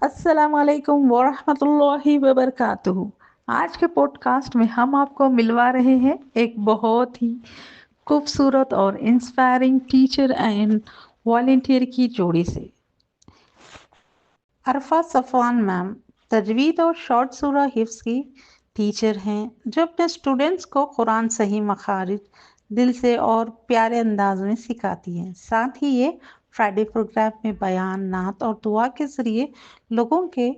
अस्सलाम वालेकुम वरहमतुल्लाहि वबरकातुहू। आज के पॉडकास्ट में हम आपको मिलवा रहे हैं एक बहुत ही खूबसूरत और इंस्पायरिंग टीचर एंड वॉलेंटियर की जोड़ी से। अरफा सफ़वान मैम तजवीद और शॉर्ट सूरा हिफ्स की टीचर हैं, जो अपने स्टूडेंट्स को कुरान सही मखारिज दिल से और प्यारे अंदाज में सिखाती हैं। साथ ही ये फ्राइडे प्रोग्राम में बयान, नात और दुआ के ज़रिए लोगों के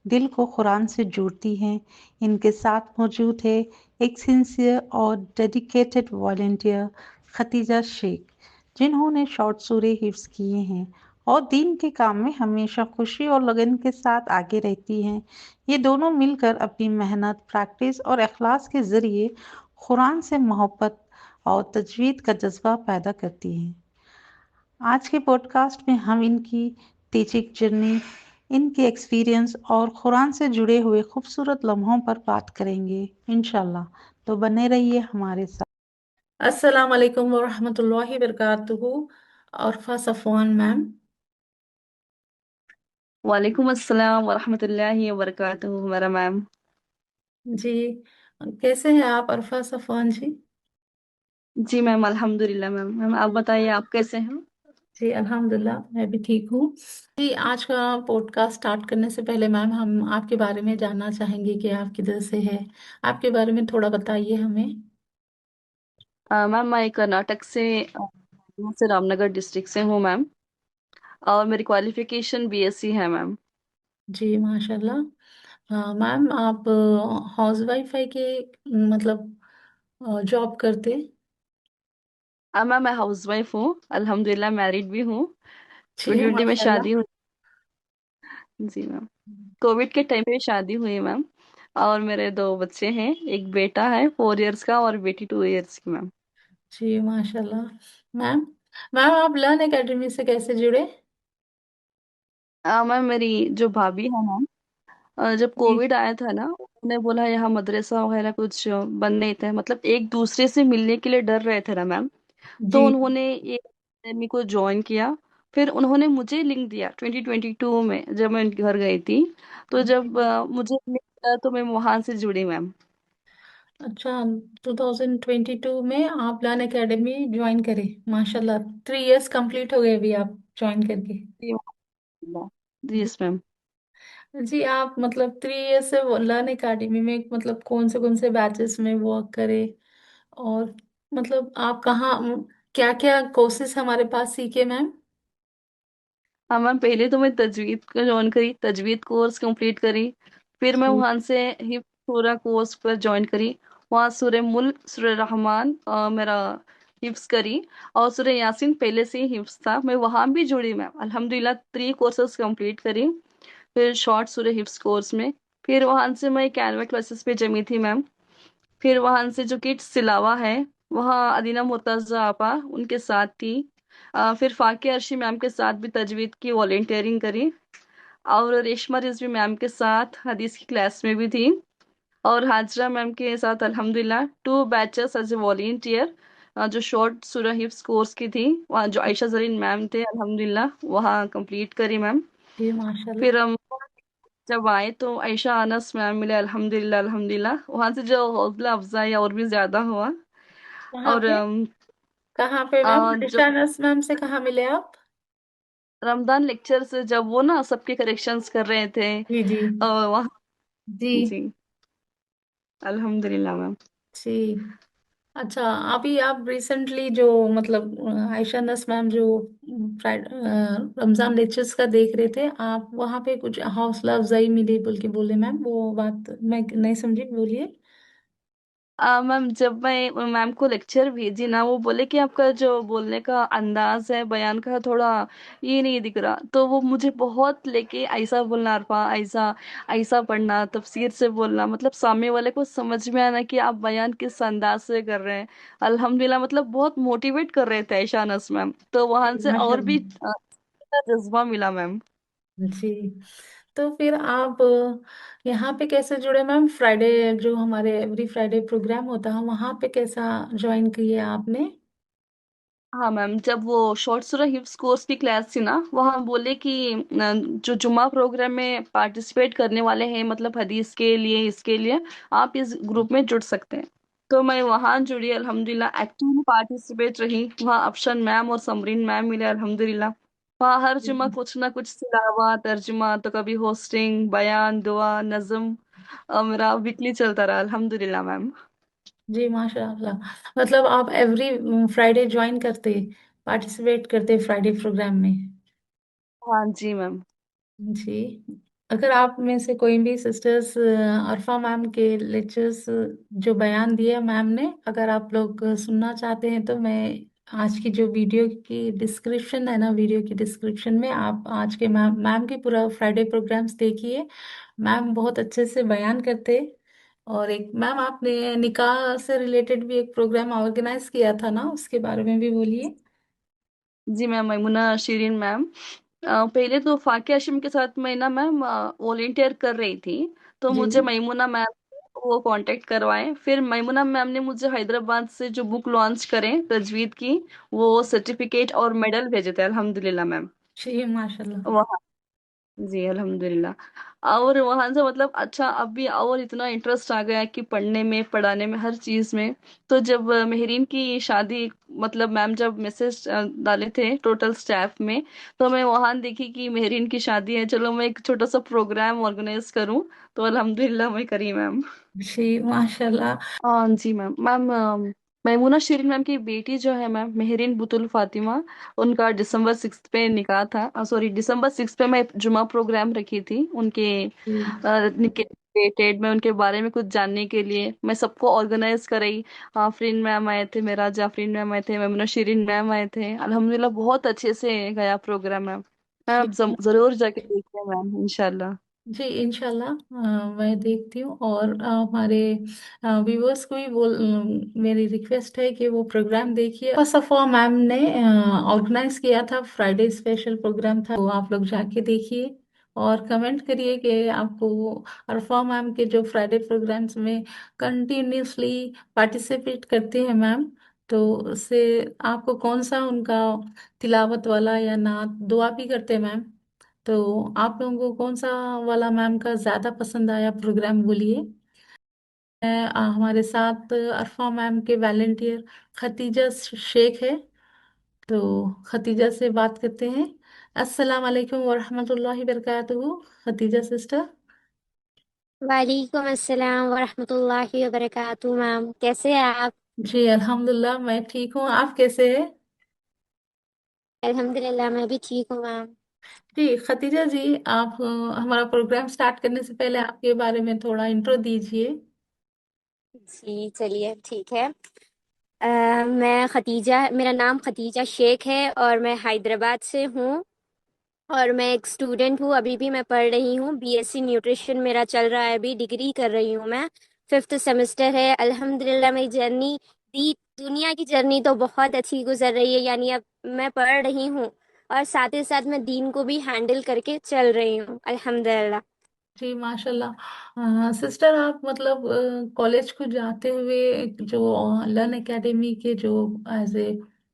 दिल को कुरान से जोड़ती हैं। इनके साथ मौजूद है एक सिंसियर और डेडिकेटेड वॉलेंटियर, खतीजा शेख, जिन्होंने शॉर्ट सूरे हिफ्स किए हैं और दीन के काम में हमेशा खुशी और लगन के साथ आगे रहती हैं। ये दोनों मिलकर अपनी मेहनत, प्रैक्टिस और इखलास के ज़रिए कुरान से मोहब्बत और तजवीद का जज्बा पैदा करती हैं। आज के पॉडकास्ट में हम इनकी टीचिंग जर्नी, इनके एक्सपीरियंस और कुरान से जुड़े हुए खूबसूरत लम्हों पर बात करेंगे इंशाल्लाह। तो बने रहिए हमारे साथ। अस्सलाम वालेकुम वरहमतुल्लाहि वबरकातुहू। अरफा सफ़वान मैम। वालेकुम अस्सलाम वरहमतुल्लाहि वबरकातुहू हमारा मैम। जी, कैसे हैं आप अरफा सफ़वान जी? जी मैम, अल्हम्दुलिल्लाह। मैम मैम आप बताइए, आप कैसे हैं? जी अल्हम्दुलिल्लाह, मैं भी ठीक हूँ। जी, आज का पॉडकास्ट स्टार्ट करने से पहले मैम हम आपके बारे में जानना चाहेंगे कि आप किधर से हैं। आपके बारे में थोड़ा बताइए हमें। मैम मैं कर्नाटक से रामनगर डिस्ट्रिक्ट से हूँ मैम। और मेरी क्वालिफिकेशन बीएससी है मैम। जी माशाल्लाह। हाँ मैम, आप हाउस वाइफ है कि मतलब जॉब करते? मैम मैं हाउस वाइफ हूँ, अल्हम्दुलिल्लाह मैरिड भी हूँ। जी 2020 में माशाल्लाह। शादी हुई। जी मैम। कोविड के टाइम पे शादी हुई मैम। और मेरे दो बच्चे हैं, एक बेटा है 4 इयर्स का और बेटी 2 इयर्स की मैम। जी माशाल्लाह। मैम, मैम आप लर्न एकेडमी से कैसे जुड़े? मैम मेरी जो भाभी है मैम, जब जी कोविड आया था ना, उन्होंने बोला यहाँ मदरसा वगैरह कुछ बंद नहीं थे, मतलब एक दूसरे से मिलने के लिए डर रहे थे ना मैम। तो जी उन्होंने ये अकेडमी को ज्वाइन किया। फिर उन्होंने मुझे लिंक दिया 2022 में, जब मैं उनके घर गई थी। तो जब जी। मुझे लिंक दिया तो मैं वहां से जुड़ी मैम। अच्छा, 2022 में आप लर्न एकेडमी ज्वाइन करें। माशाल्लाह, 3 इयर्स कंप्लीट हो गए अभी आप ज्वाइन करके। जी मैम। जी जी। Yes ma'am. जी, आप मतलब 3 इयर्स से लर्न एकेडमी में मतलब कौन से बैचेस में वर्क करें, और मतलब आप कहाँ क्या क्या कोर्सेज हमारे पास सीखे मैम? हाँ मैम, पहले तो मैं तजवीद का ज्वाइन करी, तजवीद कोर्स कंप्लीट करी। फिर मैं जी वहां से हिफ्ज सूरा कोर्स पर ज्वाइन करी। वहाँ सूरह मुल्क, सूरह रहमान मेरा हिफ्ज करी। और सूरह यासीन पहले से ही हिफ्ज था, मैं वहां भी जुड़ी मैम। अल्हम्दुलिल्लाह 3 कोर्सेज कंप्लीट करी। फिर शॉर्ट सूरह हिफ्ज कोर्स में। फिर वहां से मैं कैनवा क्लासेस पे जमी थी मैम। फिर वहां से जो किड्स सिलावा है, वहाँ अदीना मुर्तजा आपा उनके साथ थी। फिर फाके अर्शी मैम के साथ भी तजवीद की वॉलेंटियरिंग करी। और रेशमा रिजवी मैम के साथ हदीस की क्लास में भी थी। और हाजरा मैम के साथ अल्हम्दुलिल्लाह 2 बैचेस एज ए वॉलेंटियर, जो शॉर्ट सूरह हिफ्ज कोर्स की थी, वहाँ जो आयशा जरीन मैम थे अल्हम्दुलिल्लाह वहाँ कंप्लीट करी मैम। जी माशाल्लाह। फिर हम जब आए तो आयशा अनस मैम मिले, अल्हम्दुलिल्लाह अल्हम्दुलिल्लाह वहाँ से जो हौसला अफजाई और भी ज्यादा हुआ। कहाँ और पे? कहाँ पे मैम? जो निशानस मैम से कहाँ मिले आप? रमजान लेक्चर से जब वो ना सबके करेक्शंस कर रहे थे, जी जी वहाँ। जी जी अल्हम्दुलिल्लाह मैम। जी। अच्छा, अभी आप रिसेंटली जो मतलब आयशा नस मैम जो रमजान लेक्चर्स का देख रहे थे आप, वहाँ पे कुछ हौसला अफजाई मिली बोल के बोले मैम, वो बात मैं नहीं समझी, बोलिए। मैम जब मैं मैम को लेक्चर भेजी ना, वो बोले कि आपका जो बोलने का अंदाज है, बयान का थोड़ा ये नहीं दिख रहा। तो वो मुझे बहुत लेके ऐसा बोलना अरफा, ऐसा ऐसा पढ़ना, तफसीर से बोलना, मतलब सामने वाले को समझ में आना कि आप बयान किस अंदाज से कर रहे हैं। अल्हम्दुलिल्लाह, मतलब बहुत मोटिवेट कर रहे थे ऐशा अनस मैम, तो वहां से और भी माशाल्लाह। जज्बा मिला मैम। जी, तो फिर आप यहाँ पे कैसे जुड़े मैम? फ्राइडे जो हमारे एवरी फ्राइडे प्रोग्राम होता है, वहाँ पे कैसा ज्वाइन किए आपने? हाँ मैम, जब वो शॉर्ट सूरह हिफ्स कोर्स की क्लास थी ना, वहाँ बोले कि जो जुम्मा प्रोग्राम में पार्टिसिपेट करने वाले हैं, मतलब हदीस के लिए, इसके लिए आप इस ग्रुप में जुड़ सकते हैं। तो मैं वहाँ जुड़ी, अल्हम्दुलिल्लाह एक्टिवली पार्टिसिपेट रही। वहाँ अफशन मैम और समरीन मैम मिले, अल्हम्दुलिल्लाह। वहाँ हर जुम्मा कुछ ना कुछ तिलावा, तर्जुमा, तो कभी होस्टिंग, बयान, दुआ, नज्म, मेरा वीकली चलता रहा, अल्हम्दुलिल्लाह मैम। जी माशाल्लाह। मतलब आप एवरी फ्राइडे ज्वाइन करते, पार्टिसिपेट करते फ्राइडे प्रोग्राम में? हाँ जी मैम। जी। अगर आप में से कोई भी सिस्टर्स अरफा मैम के लेक्चर्स जो बयान दिए मैम ने, अगर आप लोग सुनना चाहते हैं तो मैं आज की जो वीडियो की डिस्क्रिप्शन है ना, वीडियो की डिस्क्रिप्शन में आप आज के मैम मैम के पूरा फ्राइडे प्रोग्राम्स देखिए। मैम बहुत अच्छे से बयान करते। और एक मैम आपने निकाह से रिलेटेड भी एक प्रोग्राम ऑर्गेनाइज किया था ना, उसके बारे में भी बोलिए। जी मैम, मैमुना शिरीन मैम। पहले तो फाकिया हाशिम के साथ मैं ना मैम वॉलेंटियर कर रही थी। तो जी मुझे मैमुना मैम वो कांटेक्ट करवाए। फिर मैमुना मैम ने मुझे हैदराबाद से जो बुक लॉन्च करें तजवीद की, वो सर्टिफिकेट और मेडल भेजे थे, अल्हम्दुलिल्लाह मैम। जी माशाल्लाह। जी अल्हम्दुलिल्लाह। और वहां से मतलब अच्छा, अभी और इतना इंटरेस्ट आ गया है कि पढ़ने में, पढ़ाने में, हर चीज में। तो जब मेहरीन की शादी, मतलब मैम जब मैसेज डाले थे टोटल स्टाफ में, तो मैं वहां देखी कि मेहरीन की शादी है, चलो मैं एक छोटा सा प्रोग्राम ऑर्गेनाइज करूं। तो अल्हम्दुलिल्लाह मैं करी मैम। जी माशाल्लाह। हाँ जी ma'am. Ma'am Maimoona Shirin ma'am की बेटी जो है मैम, मेहरीन बुतुल फातिमा, उनका दिसंबर 6 पे निकाह था। सॉरी, दिसंबर 6 पे मैं जुमा प्रोग्राम रखी थी उनके जी निकाह रिलेटेड में, उनके बारे में कुछ जानने के लिए मैं सबको ऑर्गेनाइज कराई। आफरीन मैम आए थे, मेरा जाफरीन मैम आए थे, मैमूना शीरिन मैम आए थे, अल्हम्दुलिल्लाह बहुत अच्छे से गया प्रोग्राम मैम। मैम आप जी जरूर जाके देखिए मैम, इंशाल्लाह। जी इंशाल्लाह। मैं देखती हूँ। और हमारे व्यूवर्स को भी मेरी रिक्वेस्ट है कि वो प्रोग्राम देखिए। फर्स्ट ऑफ ऑल मैम ने ऑर्गेनाइज किया था, फ्राइडे स्पेशल प्रोग्राम था, वो आप लोग जाके देखिए और कमेंट करिए कि आपको अरफा मैम के जो फ्राइडे प्रोग्राम्स में कंटिन्यूसली पार्टिसिपेट करते हैं मैम, तो उससे आपको कौन सा उनका तिलावत वाला या नात दुआ भी करते हैं मैम, तो आप लोगों को कौन सा वाला मैम का ज्यादा पसंद आया प्रोग्राम बोलिए। हमारे साथ अरफा मैम के वॉलेंटियर खतीजा शेख है, तो खतीजा से बात करते हैं। अस्सलाम वालेकुम वरहमतुल्लाहि वबरकातुहू। Khadija sister. वालेकुम अस्सलाम वरहमतुल्लाहि वबरकातुहू। मैम कैसे हैं आप? जी अल्हम्दुलिल्लाह मैं ठीक हूँ, आप कैसे हैं? अल्हम्दुलिल्लाह मैं भी ठीक हूँ मैम। जी खतीजा जी, आप हमारा प्रोग्राम स्टार्ट करने से पहले आपके बारे में थोड़ा इंट्रो दीजिए। जी चलिए ठीक है। मैं खतीजा, मेरा नाम खतीजा शेख है और मैं हैदराबाद से हूँ। और मैं एक स्टूडेंट हूँ, अभी भी मैं पढ़ रही हूँ, बीएससी न्यूट्रिशन मेरा चल रहा है, अभी डिग्री कर रही हूँ मैं। 5th सेमेस्टर है। अल्हम्दुलिल्लाह मेरी जर्नी, दी दुनिया की जर्नी तो बहुत अच्छी गुजर रही है, यानी अब मैं पढ़ रही हूँ और साथ ही साथ मैं दीन को भी हैंडल करके चल रही हूँ, अल्हम्दुलिल्लाह। जी माशाल्लाह। सिस्टर आप मतलब कॉलेज को जाते हुए जो लर्न एकेडमी के जो एज ए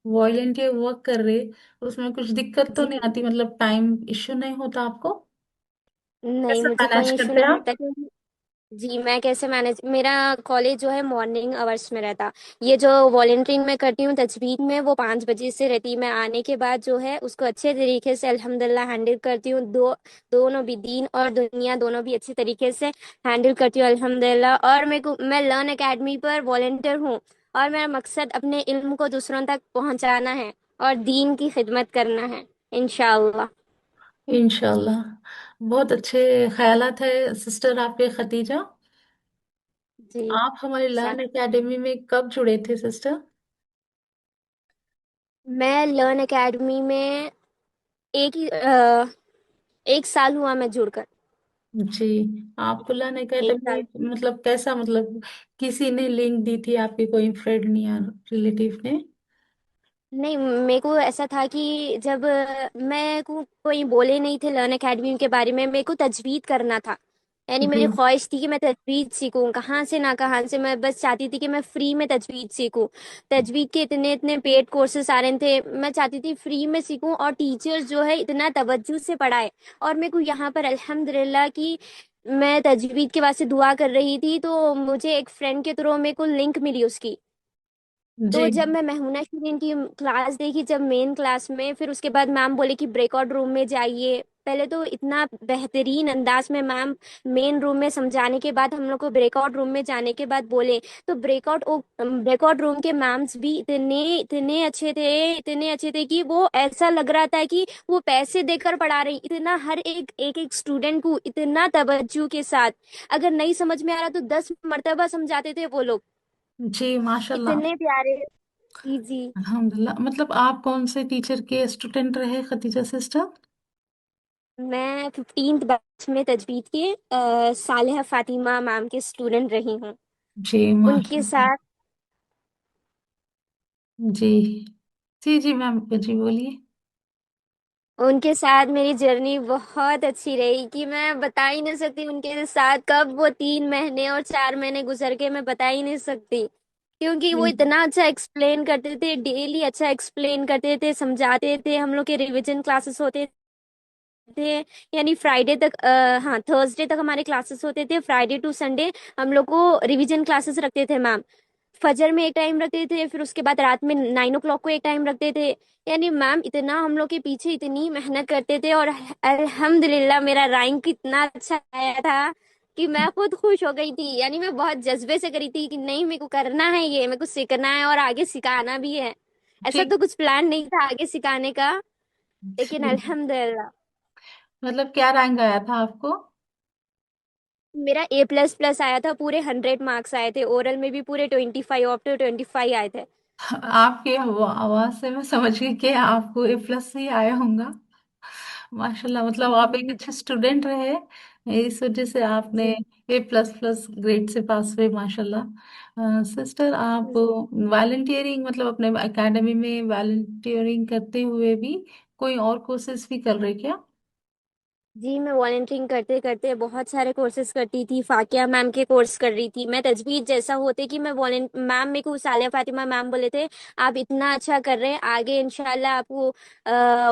वॉलेंटियर वर्क कर रहे, उसमें कुछ दिक्कत तो जी नहीं आती, मतलब टाइम इश्यू नहीं होता आपको? नहीं, कैसे मुझे मैनेज कोई इशू करते नहीं हैं आप? होता क्योंकि जी मैं कैसे मैनेज, मेरा कॉलेज जो है मॉर्निंग आवर्स में रहता। ये जो वॉलेंटियरिंग मैं करती हूँ तजवीद में, वो 5 बजे से रहती है। मैं आने के बाद जो है उसको अच्छे तरीके से अल्हम्दुलिल्लाह हैंडल करती हूँ। दोनों भी, दीन और दुनिया दोनों भी अच्छे तरीके से हैंडल करती हूँ अल्हम्दुलिल्लाह। और मैं लर्न एकेडमी पर वॉलेंटियर हूँ और मेरा मकसद अपने इल्म को दूसरों तक पहुँचाना है और दीन की खिदमत करना है, इंशाअल्लाह। इंशाल्लाह। बहुत अच्छे ख्यालात है सिस्टर आपके खतीजा। जी आप हमारे लर्न एकेडमी में कब जुड़े थे सिस्टर? मैं लर्न एकेडमी में एक ही 1 साल हुआ मैं जुड़कर। जी। आपको लर्न एक एकेडमी साल मतलब कैसा, मतलब किसी ने लिंक दी थी, आपके कोई फ्रेंड या रिलेटिव ने? नहीं, मेरे को ऐसा था कि जब मैं को कोई बोले नहीं थे लर्न एकेडमी के बारे में, मेरे को तजवीद करना था। यानी जी मेरी ख्वाहिश थी कि मैं तजवीद सीखूं, कहाँ से ना कहाँ से। मैं बस चाहती थी कि मैं फ्री में तजवीद सीखूं। तजवीद के इतने इतने पेड कोर्सेज आ रहे थे, मैं चाहती थी फ्री में सीखूं और टीचर्स जो है इतना तवज्जो से पढ़ाए। और मेरे को यहाँ पर अल्हम्दुलिल्लाह की मैं तजवीद के वास्ते दुआ कर रही थी, तो मुझे एक फ्रेंड के थ्रू मेरे को लिंक मिली उसकी। तो जी जब मैं महमूना शिरीन की क्लास देखी, जब मेन क्लास में, फिर उसके बाद मैम बोले कि ब्रेकआउट रूम में जाइए। पहले तो इतना बेहतरीन अंदाज में मैम मेन रूम में समझाने के बाद हम लोग को ब्रेकआउट रूम में जाने के बाद बोले, तो ब्रेकआउट रूम के मैम्स भी इतने इतने अच्छे थे, इतने अच्छे थे कि वो ऐसा लग रहा था कि वो पैसे देकर पढ़ा रही। इतना हर एक एक एक स्टूडेंट को इतना तवज्जो के साथ, अगर नहीं समझ में आ रहा तो 10 मर्तबा समझाते थे वो लोग। जी माशाल्लाह। इतने प्यारे। जी जी। अल्हम्दुलिल्लाह। मतलब आप कौन से टीचर के स्टूडेंट रहे खदीजा सिस्टर? मैं 15th बैच में तजवीद के सालेहा फातिमा मैम के स्टूडेंट रही हूँ। जी उनके माशाल्लाह। साथ जी जी जी मैम, जी बोलिए। उनके साथ मेरी जर्नी बहुत अच्छी रही कि मैं बता ही नहीं सकती उनके साथ कब वो 3 महीने और 4 महीने गुजर के, मैं बता ही नहीं सकती। क्योंकि वो जी इतना अच्छा एक्सप्लेन करते थे, डेली अच्छा एक्सप्लेन करते थे, समझाते थे। हम लोग के रिवीजन क्लासेस होते थे, यानी फ्राइडे तक, हाँ थर्सडे तक हमारे क्लासेस होते थे। फ्राइडे टू संडे हम लोग को रिवीजन क्लासेस रखते थे मैम। फजर में एक टाइम रखते थे, फिर उसके बाद रात में 9 o'clock को एक टाइम रखते थे। यानी मैम इतना हम लोग के पीछे इतनी मेहनत करते थे, और अल्हम्दुलिल्लाह मेरा रैंक इतना अच्छा आया था कि मैं खुद खुश हो गई थी। यानी मैं बहुत जज्बे से करी थी कि नहीं, मेरे को करना है, ये मेरे को सीखना है और आगे सिखाना भी है। ऐसा जी तो कुछ प्लान नहीं था आगे सिखाने का, लेकिन जी। अल्हम्दुलिल्लाह मतलब क्या रैंक आया था आपको? मेरा A++ आया था। पूरे 100 मार्क्स आए थे। ओरल में भी पूरे 25 आए थे। आपकी आवाज से मैं समझ गई कि आपको A+ ही आया होगा। माशाल्लाह, मतलब आप एक जी अच्छे स्टूडेंट रहे, इस वजह से आपने जी A++ ग्रेड से पास हुए माशाल्लाह। सिस्टर, आप जी। वॉलंटियरिंग, मतलब अपने एकेडमी में वॉलंटियरिंग करते हुए भी कोई और कोर्सेज भी कर रहे क्या? जी मैं वॉलंटियरिंग करते करते बहुत सारे कोर्सेज करती थी। फाकिया मैम के कोर्स कर रही थी मैं। तजवीज जैसा होते कि मैं वॉलेंट मैम, मेरे को सालिया फातिमा मैम बोले थे आप इतना अच्छा कर रहे हैं, आगे इंशाल्लाह आपको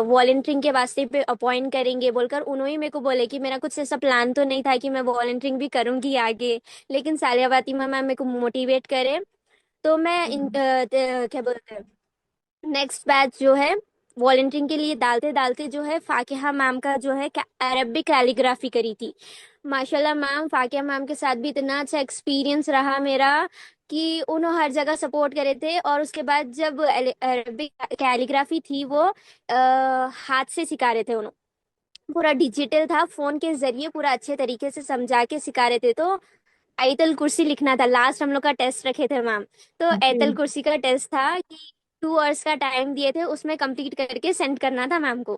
वॉलंटियरिंग के वास्ते पे अपॉइंट करेंगे बोलकर उन्होंने मेरे को बोले। कि मेरा कुछ ऐसा प्लान तो नहीं था कि मैं वॉलंटियरिंग भी करूंगी आगे, लेकिन सालिया फातिमा मैम मेरे को मोटिवेट करे। तो मैं क्या बोलते हैं, नेक्स्ट बैच जो है वॉलंटियरिंग के लिए डालते डालते जो है फाकिहा मैम का जो है अरबिक कैलीग्राफी करी थी। माशाल्लाह मैम, फाकिहा मैम के साथ भी इतना अच्छा एक्सपीरियंस रहा मेरा कि उन्होंने हर जगह सपोर्ट करे थे। और उसके बाद जब अरबिक कैलीग्राफी थी वो हाथ से सिखा रहे थे उन्होंने। पूरा डिजिटल था, फोन के जरिए पूरा अच्छे तरीके से समझा के सिखा रहे थे। तो आयतल कुर्सी लिखना था, लास्ट हम लोग का टेस्ट रखे थे मैम। तो आयतल जी कुर्सी का टेस्ट था कि 2 आवर्स का टाइम दिए थे, उसमें कंप्लीट करके सेंड करना था मैम को।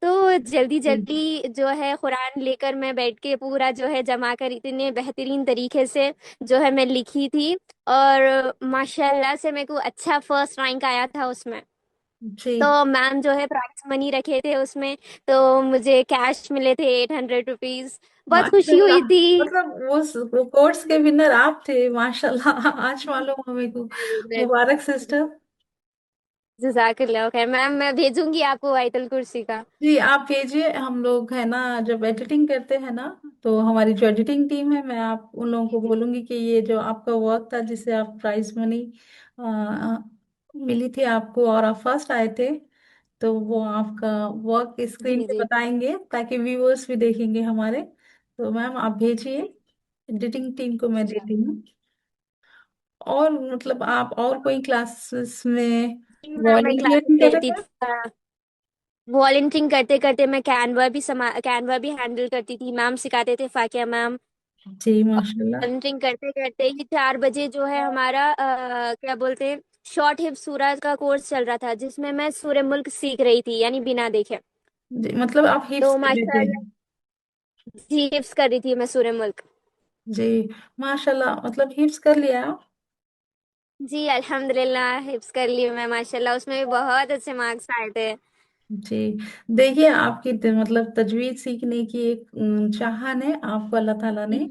तो जल्दी जी। जल्दी जो है कुरान लेकर मैं बैठ के पूरा जो है जमा कर इतने बेहतरीन तरीके से जो है मैं लिखी थी। और माशाल्लाह से मेरे को अच्छा फर्स्ट रैंक आया था उसमें। जी तो मैम जो है प्राइज मनी रखे थे उसमें, तो मुझे कैश मिले थे 800 रुपीज। बहुत खुशी हुई माशाल्लाह। थी। मतलब वो कोर्स के विनर आप थे माशाल्लाह। आज मालूम हमें को। मुबारक सिस्टर। जजाकल्लाह खैर मैम, मैं भेजूंगी आपको आयतल कुर्सी का। जी आप भेजिए। हम लोग है ना, जब एडिटिंग करते हैं ना, तो हमारी जो एडिटिंग टीम है, मैं आप उन लोगों जी को जी बोलूंगी कि ये जो आपका वर्क था, जिसे आप प्राइज मनी मिली थी आपको और आप फर्स्ट आए थे, तो वो आपका वर्क स्क्रीन जी पे जी बताएंगे ताकि व्यूअर्स भी देखेंगे हमारे। तो मैम आप भेजिए, एडिटिंग टीम को मैं अच्छा। देती हूँ। और मतलब आप और कोई क्लासेस में जी मैम मैं क्लासेस वॉलंटियरिंग कर लेती रहे थी। वॉलंटियरिंग करते करते मैं कैनवा भी हैंडल करती थी। मैम सिखाते थे फाकिया मैम। थे? जी माशाल्लाह। वॉलंटियरिंग करते करते ही 4 बजे जो है हमारा क्या बोलते हैं, शॉर्ट हिप सूरज का कोर्स चल रहा था, जिसमें मैं सूर्य मुल्क सीख रही थी, यानी बिना देखे। जी मतलब आप हिप्स तो कर रहे थे? माशाल्लाह जी हिप्स कर रही थी मैं सूर्य मुल्क। जी माशाल्लाह, मतलब हिप्स कर लिया आप? जी अल्हम्दुलिल्लाह हिप्स कर ली मैं माशाल्लाह, उसमें भी बहुत अच्छे मार्क्स आए थे। जी। देखिए आपकी मतलब तजवीज सीखने की एक चाहत है आपको, अल्लाह ताला ने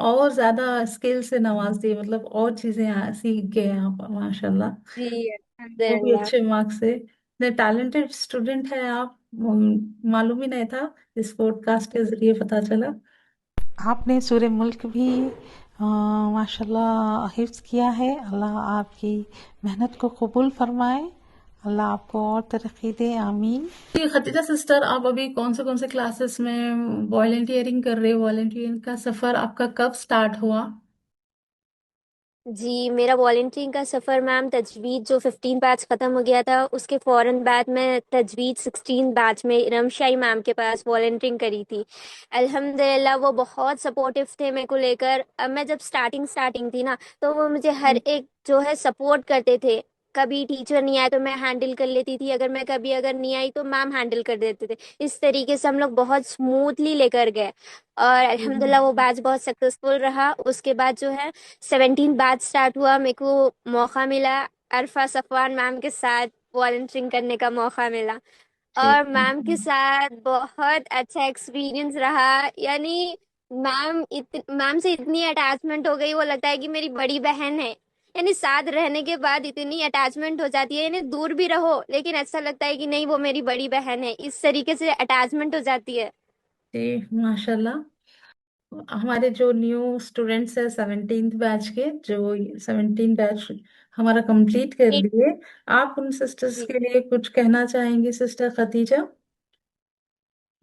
और ज्यादा स्किल से नवाज दिए, मतलब और चीजें सीख गए आप माशाल्लाह। जी वो भी अल्हम्दुलिल्लाह। अच्छे मार्क्स से, इतने टैलेंटेड स्टूडेंट है आप। मालूम ही नहीं था, इस पॉडकास्ट के जरिए पता चला। आपने सूर्य मुल्क भी माशाल्लाह हिफ्ज़ किया है। अल्लाह आपकी मेहनत को कबूल फरमाए, अल्लाह आपको और तरक्की दे, आमीन। जी खतीजा सिस्टर, आप अभी कौन से क्लासेस में वॉलेंटियरिंग कर रहे हो? वॉलेंटियरिंग का सफर आपका कब स्टार्ट हुआ? जी मेरा वॉलंटियरिंग का सफ़र मैम, तजवीज़ जो 15 बैच ख़त्म हो गया था उसके फ़ौरन बाद मैं तजवीज़ 16 बैच में इरम शाही मैम के पास वॉलंटियरिंग करी थी। अल्हम्दुलिल्लाह वो बहुत सपोर्टिव थे मेरे को लेकर। अब मैं जब स्टार्टिंग स्टार्टिंग थी ना, तो वो मुझे हर एक जो है सपोर्ट करते थे। कभी टीचर नहीं आए तो मैं हैंडल कर लेती थी, अगर मैं कभी अगर नहीं आई तो मैम हैंडल कर देते थे। इस तरीके से हम लोग बहुत स्मूथली लेकर गए और अल्हम्दुलिल्लाह वो बैच बहुत सक्सेसफुल रहा। उसके बाद जो है 17 बैच स्टार्ट हुआ, मेरे को मौका मिला अरफा सफवान मैम के साथ वॉलंटियरिंग करने का मौका मिला। जी। और मैम के साथ बहुत अच्छा एक्सपीरियंस रहा। यानी मैम से इतनी अटैचमेंट हो गई, वो लगता है कि मेरी बड़ी बहन है। यानी साथ रहने के बाद इतनी अटैचमेंट हो जाती है, यानी दूर भी रहो लेकिन ऐसा लगता है कि नहीं वो मेरी बड़ी बहन है, इस तरीके से अटैचमेंट हो जाती है। जी माशाल्लाह। हमारे जो न्यू स्टूडेंट्स है 17th बैच के, जो 17 बैच हमारा कंप्लीट कर लिए, आप उन सिस्टर्स जी के लिए कुछ कहना चाहेंगे सिस्टर खतीजा?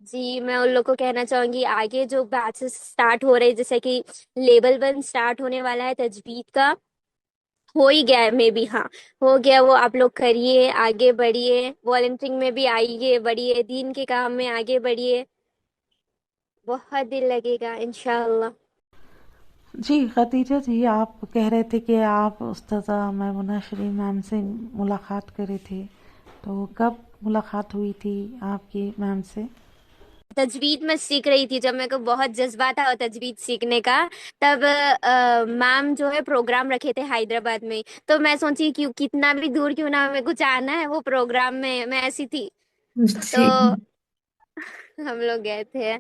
जी मैं उन लोग को कहना चाहूंगी, आगे जो बैचेस स्टार्ट हो रहे हैं, जैसे कि लेवल 1 स्टार्ट होने वाला है तजवीद का, हो ही गया है मे बी, हाँ हो गया वो। आप लोग करिए, आगे बढ़िए, वॉलंटियरिंग में भी आइए, बढ़िए, दीन के काम में आगे बढ़िए, बहुत दिल लगेगा इंशाअल्लाह। जी खदीजा जी, आप कह रहे थे कि आप उस्ताज़ा मैमुना शरीफ मैम से मुलाकात करे थे, तो कब मुलाकात हुई थी आपकी मैम से? तजवीद मैं सीख रही थी, जब मेरे को बहुत जज्बा था तजवीद सीखने का, तब मैम जो है प्रोग्राम रखे थे हैदराबाद में। तो मैं सोची कि कितना भी दूर क्यों ना मेरे को जाना है वो प्रोग्राम में, मैं ऐसी थी। तो जी। हम लोग गए थे।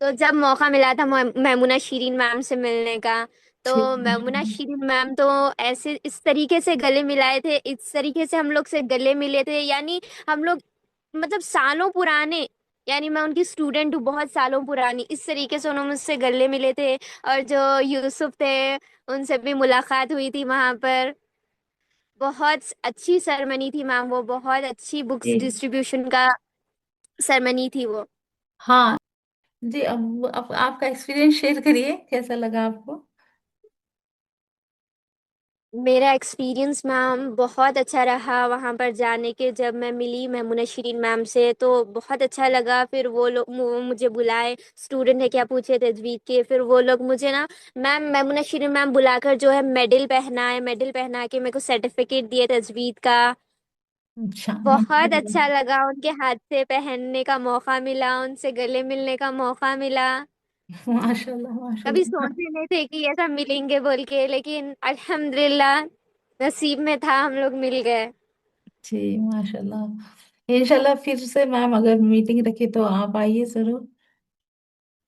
तो जब मौका मिला था मैमुना शीरीन मैम से मिलने का, जी। तो मैमुना शीरीन मैम तो ऐसे इस तरीके से गले मिलाए थे, इस तरीके से हम लोग से गले मिले थे। यानी हम लोग मतलब सालों पुराने, यानी मैं उनकी स्टूडेंट हूँ बहुत सालों पुरानी, इस तरीके से उन्होंने मुझसे गले मिले थे। और जो यूसुफ थे उनसे भी मुलाकात हुई थी वहां पर। बहुत अच्छी सरमनी थी मैम वो, बहुत अच्छी बुक्स जी। डिस्ट्रीब्यूशन का सरमनी थी वो। हाँ जी। अब आपका एक्सपीरियंस शेयर करिए, कैसा लगा आपको? मेरा एक्सपीरियंस मैम बहुत अच्छा रहा वहाँ पर जाने के। जब मैं मिली मैमुना शिरीन मैम से तो बहुत अच्छा लगा। फिर वो लोग मुझे बुलाए, स्टूडेंट है क्या पूछे तजवीद के, फिर वो लोग मुझे ना मैम मैमुना शिरीन मैम बुलाकर जो है मेडल पहनाए, मेडल पहना के मेरे को सर्टिफिकेट दिए तजवीद का। अच्छा बहुत अच्छा लगा, उनके हाथ से पहनने का मौका मिला, उनसे गले मिलने का मौका मिला। माशाल्लाह कभी माशाल्लाह। सोचे नहीं थे कि ऐसा मिलेंगे बोल के, लेकिन अल्हम्दुलिल्लाह नसीब में था, हम लोग मिल गए। जी माशाल्लाह। इंशाल्लाह फिर से मैम अगर मीटिंग रखे तो आप आइए जरूर,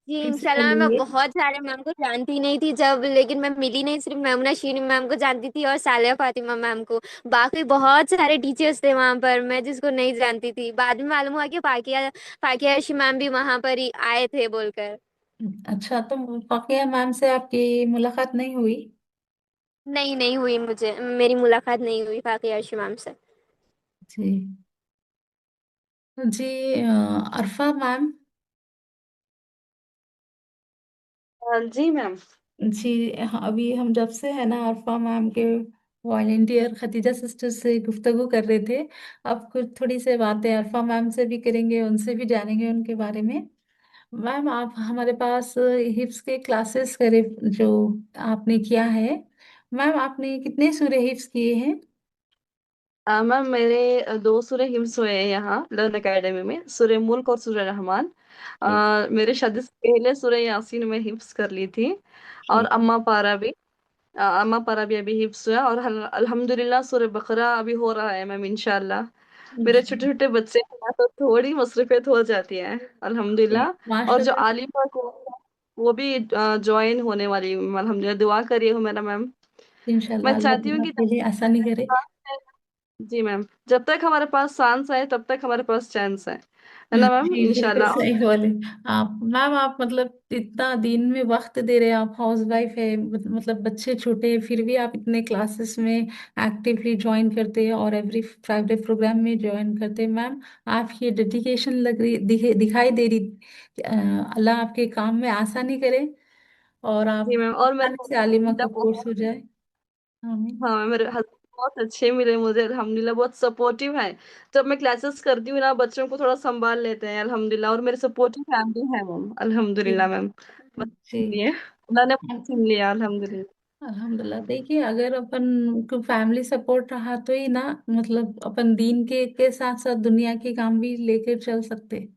जी फिर से इंशाल्लाह। मैं मिलिए। बहुत सारे मैम को जानती नहीं थी जब, लेकिन मैं मिली नहीं, सिर्फ मैमुना शीरी मैम को जानती थी और सालिया फातिमा मैम को। बाकी बहुत सारे टीचर्स थे वहां पर मैं जिसको नहीं जानती थी, बाद में मालूम हुआ कि फाकिया फाकिया अर्शी मैम भी वहां पर ही आए थे बोलकर। अच्छा, तो फाकिया मैम से आपकी मुलाकात नहीं हुई? नहीं नहीं हुई, मुझे मेरी मुलाकात नहीं हुई फाकिया अर्शी मैम से। जी। जी। अरफा मैम। जी मैम। जी। हाँ, अभी हम जब से है ना अरफा मैम के वॉलेंटियर खतीजा सिस्टर से गुफ्तगू कर रहे थे, अब कुछ थोड़ी सी बातें अरफा मैम से भी करेंगे, उनसे भी जानेंगे उनके बारे में। मैम, आप हमारे पास हिफ्स के क्लासेस करे जो आपने किया है, मैम आपने कितने सूरे हिफ्स किए हैं? मैम मेरे दो सूर्य हिम्स हुए हैं यहाँ लर्न एकेडमी में, सूर्य मुल्क और सूर्य रहमान। जी। मेरे शादी से पहले सूर्य यासीन में हिफ्स कर ली थी। और जी। अम्मा पारा भी अभी हिफ्स हुआ। और अल्हम्दुलिल्लाह सूर्य बकरा अभी हो रहा है मैम इंशाल्लाह। मेरे जी छोटे छोटे बच्चे हैं ना, तो थोड़ी मसरूफियत हो जाती है जी, अल्हम्दुलिल्लाह। और जो माशाल्लाह। आलिम का कोर्स है वो भी ज्वाइन होने वाली हूँ अल्हम्दुलिल्लाह। दुआ करिए हो मेरा मैम। मैं इंशाल्लाह अल्लाह चाहती हूँ ताला कि आपके लिए आसानी करे। जी मैम, जब तक हमारे पास सांस है तब तक हमारे पास चांस है ना मैम, जी बिल्कुल इंशाल्लाह। सही बोले आप मैम। आप मतलब इतना दिन में वक्त दे रहे हैं, आप हाउस वाइफ है, मतलब बच्चे छोटे हैं, फिर भी आप इतने क्लासेस में एक्टिवली ज्वाइन करते हैं और एवरी फ्राइडे प्रोग्राम में ज्वाइन करते हैं मैम। आपकी ये डेडिकेशन लग रही दिखाई दे रही। अल्लाह आपके काम में आसानी करे और जी आप मैम, और मेरे आसानी से आलिमा का हस्बैंड कोर्स हो जाए। आमीन। हाँ मेरे हस्बैंड बहुत अच्छे मिले मुझे अल्हम्दुलिल्लाह, बहुत सपोर्टिव है। जब मैं क्लासेस करती हूँ ना, बच्चों को थोड़ा संभाल लेते हैं अल्हम्दुलिल्लाह, और मेरे सपोर्टिव फैमिली है मैम जी अल्हम्दुलिल्लाह मैम। बस जी। ये उन्होंने मुझे सुन लिया अल्हम्दुलिल्लाह। अल्हम्दुलिल्लाह। देखिए अगर अपन को फैमिली सपोर्ट रहा तो ही ना, मतलब अपन दीन के साथ साथ दुनिया के काम भी लेकर चल सकते।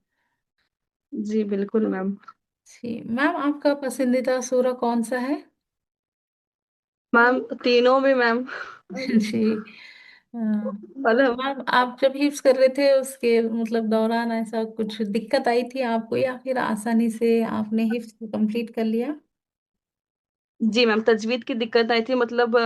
जी बिल्कुल मैम। जी मैम, आपका पसंदीदा सूरा कौन सा है? मैम तीनों भी मैम। जी। अल्हम मैम आप जब हिफ्स कर रहे थे उसके मतलब दौरान ऐसा कुछ दिक्कत आई थी आपको, या फिर आसानी से आपने हिफ्स कंप्लीट कर लिया? जी मैम, तजवीद की दिक्कत आई थी। मतलब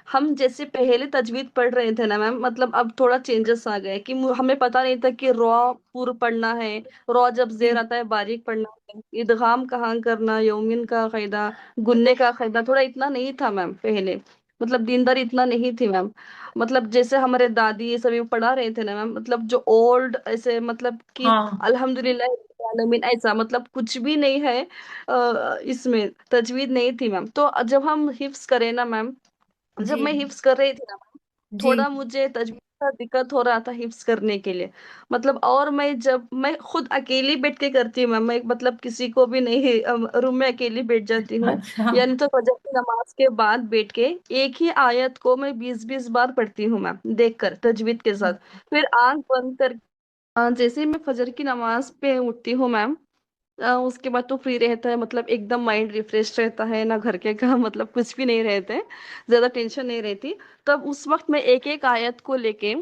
हम जैसे पहले तजवीद पढ़ रहे थे ना मैम, मतलब अब थोड़ा चेंजेस आ गए कि हमें पता नहीं था कि रॉ पूर पढ़ना है, रॉ जब जेर जी आता है बारीक पढ़ना है, इदगाम कहाँ करना, यौमिन का कायदा, गुन्ने का कायदा, थोड़ा इतना नहीं था मैम पहले। मतलब दीनदारी इतना नहीं थी मैम। मतलब जैसे हमारे दादी ये सभी पढ़ा रहे थे ना मैम, मतलब जो ओल्ड ऐसे, मतलब कि हाँ अल्हम्दुलिल्लाह आलमीन ऐसा, मतलब कुछ भी नहीं है इसमें तजवीद नहीं थी मैम। तो जब हम हिफ्स करें ना मैम, जब जी मैं हिफ्स कर रही थी ना मैम, जी थोड़ा मुझे तजवीज का दिक्कत हो रहा था हिफ्स करने के लिए। मतलब और मैं जब मैं खुद अकेली बैठ के करती हूँ मैम, मैं मतलब किसी को भी नहीं, रूम में अकेली बैठ जाती हूँ। अच्छा। यानी तो फजर की नमाज के बाद बैठ के एक ही आयत को मैं 20-20 बार पढ़ती हूँ मैम, देख कर तजवीद के साथ। फिर आंख बंद कर जैसे ही मैं फजर की नमाज पे उठती हूँ मैम, उसके बाद तो फ्री रहता है, मतलब एकदम माइंड रिफ्रेश रहता है ना, घर के काम मतलब कुछ भी नहीं रहते, ज्यादा टेंशन नहीं रहती। तब उस वक्त मैं एक एक आयत को लेके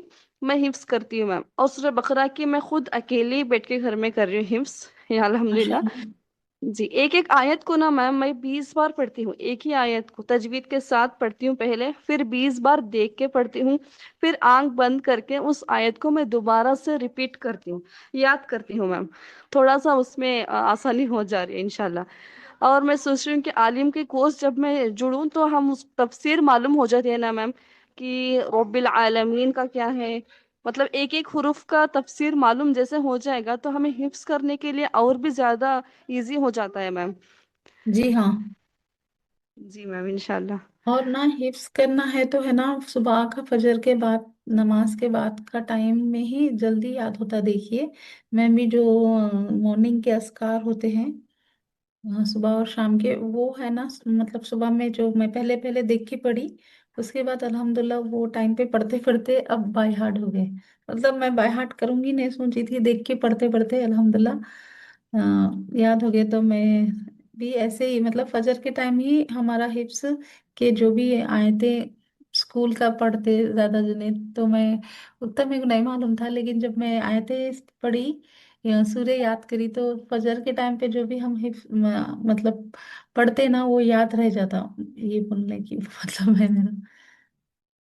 मैं हिफ्स करती हूँ मैम। और सूरह बकरा की मैं खुद अकेली बैठ के घर में कर रही हूँ हिफ्स, या अल्हम्दुलिल्लाह। माशाल्लाह। जी, एक एक आयत को ना मैम मैं 20 बार पढ़ती हूँ, एक ही आयत को तजवीद के साथ पढ़ती हूँ पहले, फिर 20 बार देख के पढ़ती हूँ, फिर आंख बंद करके उस आयत को मैं दोबारा से रिपीट करती हूँ, याद करती हूँ मैम। थोड़ा सा उसमें आसानी हो जा रही है इंशाल्लाह। और मैं सोच रही हूँ कि आलिम के कोर्स जब मैं जुड़ूं तो हम उस तफसीर मालूम हो जाती है ना मैम, कि रब्बिल आलमीन का क्या है। मतलब एक एक हुरूफ का तफसीर मालूम जैसे हो जाएगा तो हमें हिफ्स करने के लिए और भी ज्यादा इजी हो जाता है मैम। जी हाँ। जी मैम इंशाल्लाह। और ना हिफ्स करना है तो है ना, सुबह का फजर के बाद नमाज के बाद का टाइम में ही जल्दी याद होता। देखिए मैं भी जो मॉर्निंग के अज़कार होते हैं, सुबह और शाम के, वो है ना, मतलब सुबह में जो मैं पहले पहले देख के पढ़ी, उसके बाद अल्हम्दुलिल्लाह वो टाइम पे पढ़ते पढ़ते अब बाय हार्ट हो गए। मतलब मैं बाय हार्ट करूंगी नहीं सोची थी, देख के पढ़ते पढ़ते अल्हम्दुलिल्लाह याद हो गए। तो मैं भी ऐसे ही मतलब फजर के टाइम ही हमारा हिफ्स के जो भी आयतें स्कूल का पढ़ते ज्यादा जने, तो मैं उतना मेरे को नहीं मालूम था, लेकिन जब मैं आयतें पढ़ी या सूर्य याद करी तो फजर के टाइम पे जो भी हम हिफ्स मतलब पढ़ते ना, वो याद रह जाता। ये बोलने की मतलब है मेरा।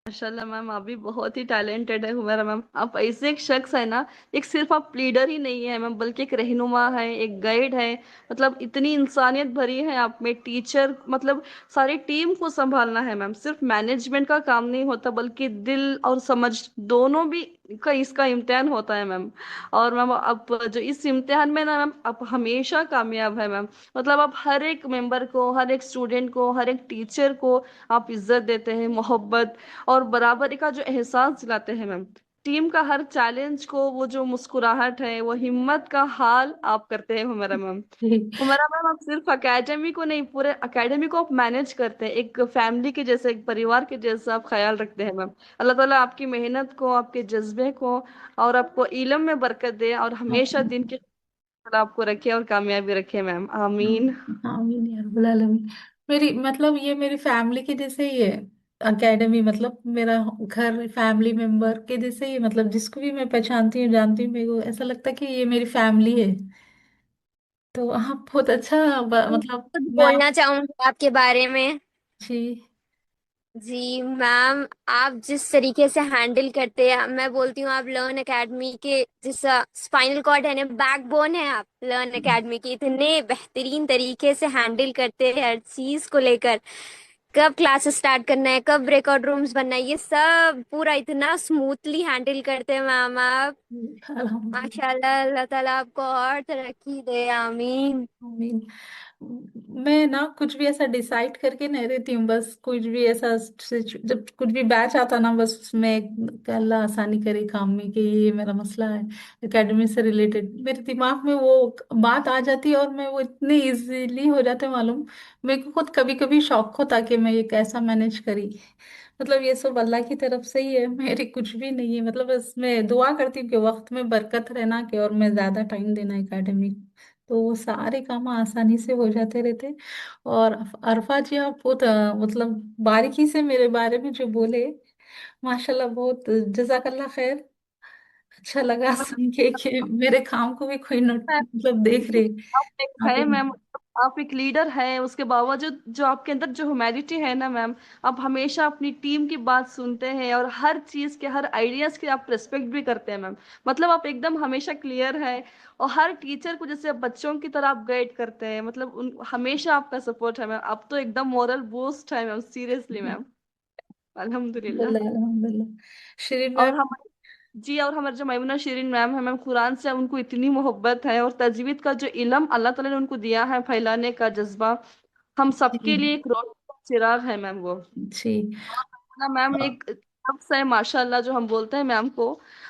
माशाल्लाह मैम, आप भी बहुत ही टैलेंटेड है हुमैरा मैम। आप ऐसे एक शख्स है ना, एक सिर्फ आप लीडर ही नहीं है मैम, बल्कि एक रहनुमा है, एक गाइड है। मतलब इतनी इंसानियत भरी है आप में, टीचर, मतलब सारी टीम को संभालना है मैम। सिर्फ मैनेजमेंट का काम नहीं होता, बल्कि दिल और समझ दोनों भी का इसका इम्तिहान होता है मैम। और मैम आप जो इस इम्तिहान में ना मैम, आप हमेशा कामयाब है मैम। मतलब आप हर एक मेंबर को, हर एक स्टूडेंट को, हर एक टीचर को आप इज्जत देते हैं, मोहब्बत और बराबरी का जो एहसास दिलाते हैं मैम। टीम का हर चैलेंज को वो जो मुस्कुराहट है, वो हिम्मत का हाल आप करते हैं हुमैरा मैम। जी हुमैरा मैम, आप सिर्फ एकेडमी को नहीं, पूरे एकेडमी को आप मैनेज करते हैं, एक फैमिली के जैसे, एक परिवार के जैसा आप ख्याल रखते हैं मैम। अल्लाह ताला आपकी मेहनत को, आपके जज्बे को और आपको इल्म में बरकत दे, और हमेशा दिन की तरह आपको रखे और कामयाबी रखे मैम, आमीन। आमीन या रब्बल आलमीन। मेरी मतलब ये मेरी फैमिली के जैसे ही है। एकेडमी मतलब मेरा घर, फैमिली मेंबर के जैसे ही, मतलब जिसको भी मैं पहचानती हूँ, जानती हूँ, मेरे को ऐसा लगता है कि ये मेरी फैमिली है। तो आप बहुत अच्छा मतलब कुछ मैम। बोलना चाहूंगी आपके बारे में। जी। जी मैम, आप जिस तरीके से हैंडल करते हैं, मैं बोलती हूँ आप लर्न एकेडमी के जिस स्पाइनल कॉर्ड है ना, बैकबोन है आप लर्न एकेडमी की। इतने बेहतरीन तरीके से हैंडल करते हैं हर चीज को लेकर, कब क्लासेस स्टार्ट करना है, कब ब्रेकआउट रूम्स बनना है, ये सब पूरा इतना स्मूथली हैंडल करते हैं मैम आप। अल्हम्दुलिल्लाह। माशाल्लाह, अल्लाह ताला आपको और तरक्की दे, आमीन। आमीन। मैं ना कुछ भी ऐसा डिसाइड करके नहीं रहती हूँ, बस कुछ भी ऐसा जब कुछ भी बैच आता ना, बस उसमें अल्लाह आसानी करे काम में कि ये मेरा मसला है एकेडमी से रिलेटेड, मेरे दिमाग में वो बात आ जाती है और मैं वो इतनी इजीली हो जाते मालूम। मेरे को खुद कभी कभी शौक होता कि मैं ये कैसा मैनेज करी। मतलब ये सब अल्लाह की तरफ से ही है, मेरी कुछ भी नहीं है। मतलब बस मैं दुआ करती हूँ कि वक्त में बरकत रहना के, और मैं ज्यादा टाइम देना एकेडमी, तो वो सारे काम आसानी से हो जाते रहते। और अरफा जी, आप बहुत मतलब बारीकी से मेरे बारे में जो बोले, माशाल्लाह, बहुत जजाकल्ला खैर। अच्छा लगा सुन के कि मेरे काम को भी कोई नोट मतलब देख रहे। आप एक आप है मैम, आप एक लीडर हैं, उसके बावजूद जो आपके अंदर जो ह्यूमैनिटी है ना मैम, आप हमेशा अपनी टीम की बात सुनते हैं और हर चीज के, हर आइडियाज के आप रिस्पेक्ट भी करते हैं मैम। मतलब आप एकदम हमेशा क्लियर है, और हर टीचर को जैसे आप बच्चों की तरह आप गाइड करते हैं, मतलब उन हमेशा आपका सपोर्ट है मैम। आप तो एकदम मोरल बूस्ट है मैम, सीरियसली मैम। अल्हम्दुलिल्लाह। अल्हम्दुलिल्लाह, अल्हम्दुलिल्लाह। श्री और मैम। हम जी, और हमारे जो मैमुना शिरीन मैम है मैम, कुरान से उनको इतनी मोहब्बत है, और तजवीद का जो इल्म अल्लाह ताला ने उनको दिया है, फैलाने का जज्बा, हम सबके लिए जी। एक रोशनी का चिराग है मैम वो। जी। ना मैम एक शख्स है माशाल्लाह, जो हम बोलते हैं मैम को,